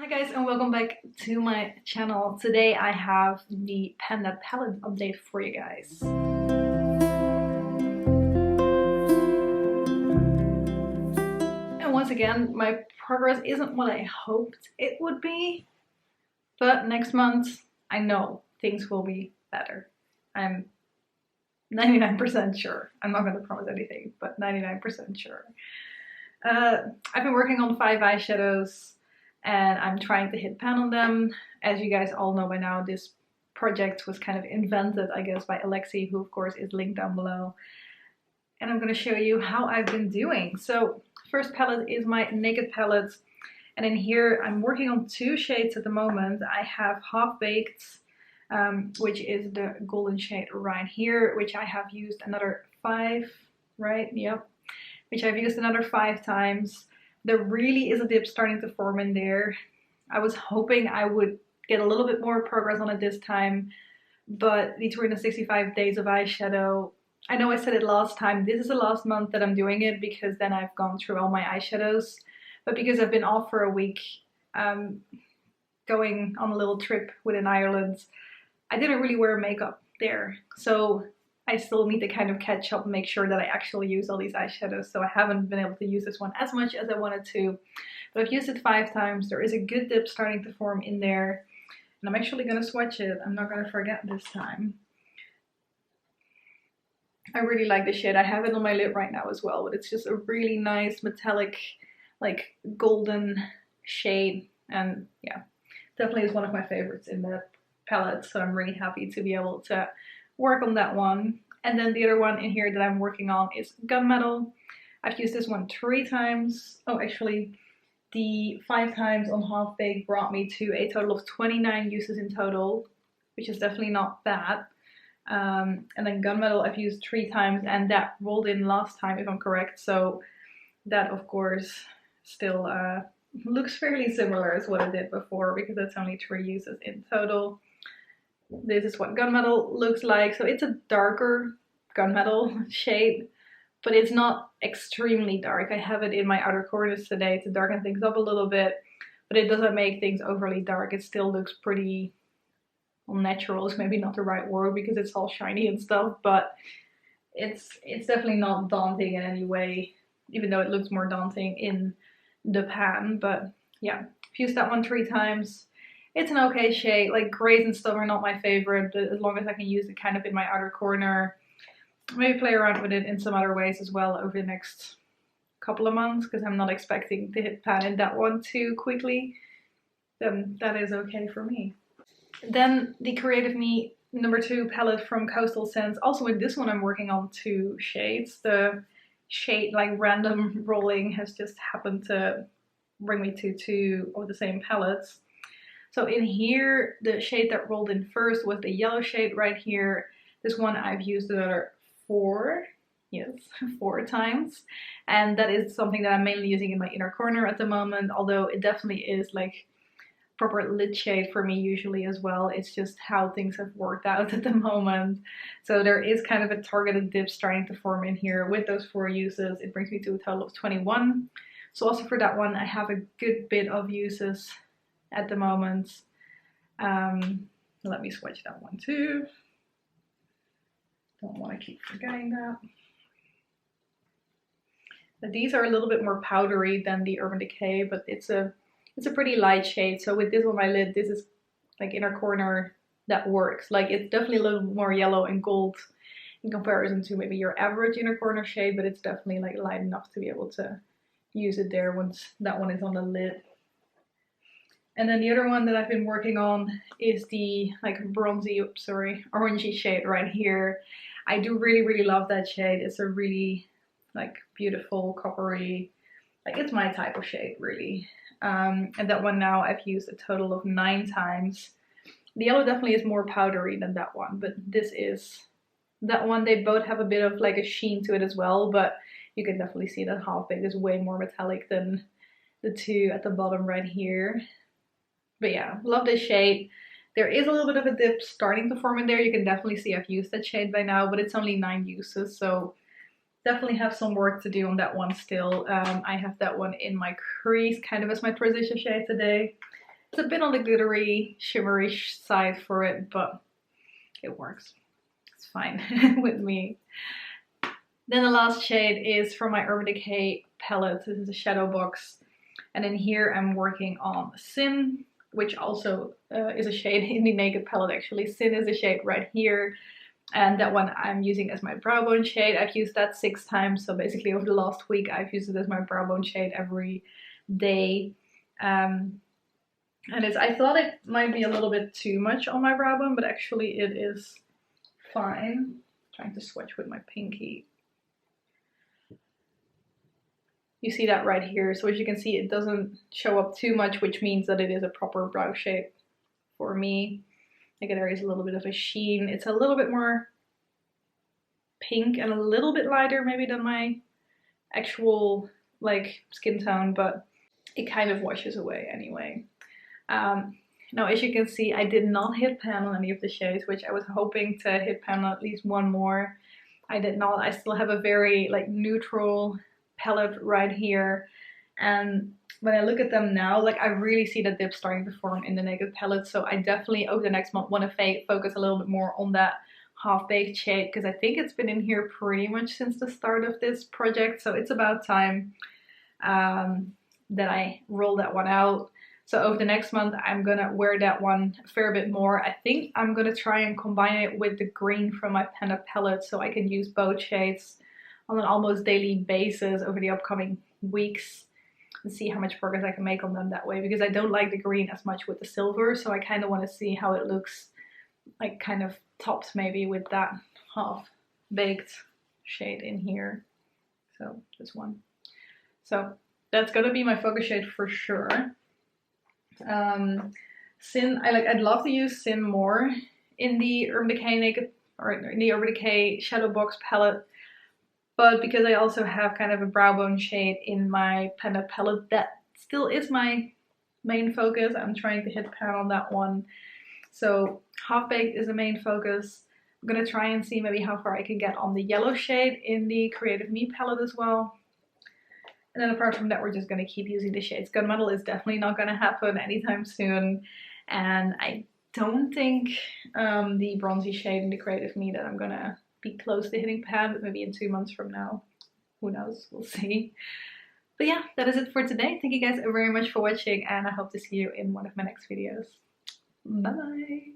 Hi guys, and welcome back to my channel. Today I have the Panda palette update for you guys. And once again, my progress isn't what I hoped it would be, but next month I know things will be better. I'm 99% sure. I'm not going to promise anything, but 99% sure. I've been working on 5 eyeshadows and I'm trying to hit pan on them. As you guys all know by now, this project was kind of invented, I guess, by Alexi, who of course is linked down below. And I'm going to show you how I've been doing. So first palette is my Naked palette. And in here I'm working on 2 shades at the moment. I have Half Baked, which is the golden shade right here, which I have used another 5, right? Yep. Which I've used another 5 times. There really is a dip starting to form in there. I was hoping I would get a little bit more progress on it this time, but the 365 days of eyeshadow, I know I said it last time, this is the last month that I'm doing it because then I've gone through all my eyeshadows. But because I've been off for a week, going on a little trip within Ireland, I didn't really wear makeup there. So I still need to kind of catch up and make sure that I actually use all these eyeshadows. So I haven't been able to use this one as much as I wanted to. But I've used it 5 times. There is a good dip starting to form in there. And I'm actually going to swatch it. I'm not going to forget this time. I really like this shade. I have it on my lid right now as well. But it's just a really nice metallic, like golden shade. And yeah, definitely is one of my favorites in the palette. So I'm really happy to be able to work on that one. And then the other one in here that I'm working on is Gunmetal. I've used this one 3 times. Oh, actually the 5 times on Half Baked brought me to a total of 29 uses in total, which is definitely not bad. And then Gunmetal I've used 3 times, and that rolled in last time if I'm correct. So that of course still looks fairly similar as what it did before, because it's only 3 uses in total. This is what Gunmetal looks like. So it's a darker Gunmetal shade, but it's not extremely dark. I have it in my outer corners today to darken things up a little bit, but it doesn't make things overly dark. It still looks pretty, well, natural is maybe not the right word because it's all shiny and stuff, but it's definitely not daunting in any way, even though it looks more daunting in the pan. But yeah, I've used that one 3 times. It's an okay shade. Like grays and stuff are not my favorite, but as long as I can use it kind of in my outer corner, maybe play around with it in some other ways as well over the next couple of months, because I'm not expecting to hit pan in that one too quickly, then that is okay for me. Then the Creative Me number 2 palette from Coastal Scents. Also with this one I'm working on 2 shades. The shade like random rolling has just happened to bring me to 2 of the same palettes. So in here, the shade that rolled in first was the yellow shade right here. This one I've used another 4 times. And that is something that I'm mainly using in my inner corner at the moment, although it definitely is like proper lid shade for me usually as well. It's just how things have worked out at the moment. So there is kind of a targeted dip starting to form in here with those 4 uses. It brings me to a total of 21. So also for that one, I have a good bit of uses at the moment. Let me swatch that one too. Don't want to keep forgetting that. But these are a little bit more powdery than the Urban Decay, but it's a pretty light shade. So with this on my lid, this is like inner corner, that works. Like it's definitely a little more yellow and gold in comparison to maybe your average inner corner shade, but it's definitely like light enough to be able to use it there once that one is on the lid. And then the other one that I've been working on is the like orangey shade right here. I do really love that shade. It's a really like beautiful coppery, like it's my type of shade really. And that one now I've used a total of 9 times. The yellow definitely is more powdery than that one, but this is that one. They both have a bit of like a sheen to it as well, but you can definitely see that Half Baked is way more metallic than the 2 at the bottom right here. But yeah, love this shade. There is a little bit of a dip starting to form in there. You can definitely see I've used that shade by now, but it's only 9 uses, so definitely have some work to do on that one still. I have that one in my crease kind of as my transition shade today. It's a bit on the glittery, shimmery side for it, but it works. It's fine with me. Then the last shade is from my Urban Decay palette. This is a shadow box. And in here I'm working on Sin, which also is a shade in the Naked palette actually. Sin is a shade right here. And that one I'm using as my brow bone shade. I've used that 6 times. So basically over the last week I've used it as my brow bone shade every day. And I thought it might be a little bit too much on my brow bone, but actually it is fine. I'm trying to swatch with my pinky. You see that right here. So as you can see, it doesn't show up too much, which means that it is a proper brow shade for me. Like there is a little bit of a sheen. It's a little bit more pink and a little bit lighter maybe than my actual like skin tone, but it kind of washes away anyway. Now as you can see, I did not hit pan on any of the shades, which I was hoping to hit pan on at least one more. I did not. I still have a very like neutral palette right here, and when I look at them now, like I really see the dip starting to form in the Naked palette. So I definitely over the next month want to focus a little bit more on that half-baked shade, because I think it's been in here pretty much since the start of this project. So it's about time that I roll that one out. So over the next month I'm gonna wear that one a fair bit more. I think I'm gonna try and combine it with the green from my Pan palette so I can use both shades on an almost daily basis over the upcoming weeks and see how much progress I can make on them that way, because I don't like the green as much with the silver, so I kind of want to see how it looks like kind of topped maybe with that half-baked shade in here. So this one. So that's gonna be my focus shade for sure. Sin, I'd love to use Sin more in the Urban Decay Naked, or in the Urban Decay Shadow Box palette. But because I also have kind of a brow bone shade in my Pan palette, that still is my main focus. I'm trying to hit pan on that one. So half baked is the main focus. I'm gonna try and see maybe how far I can get on the yellow shade in the Creative Me palette as well. And then apart from that, we're just gonna keep using the shades. Gunmetal is definitely not gonna happen anytime soon. And I don't think the bronzy shade in the Creative Me that I'm gonna be close to hitting pan, but maybe in 2 months from now. Who knows? We'll see. But yeah, that is it for today. Thank you guys very much for watching, and I hope to see you in one of my next videos. Bye bye!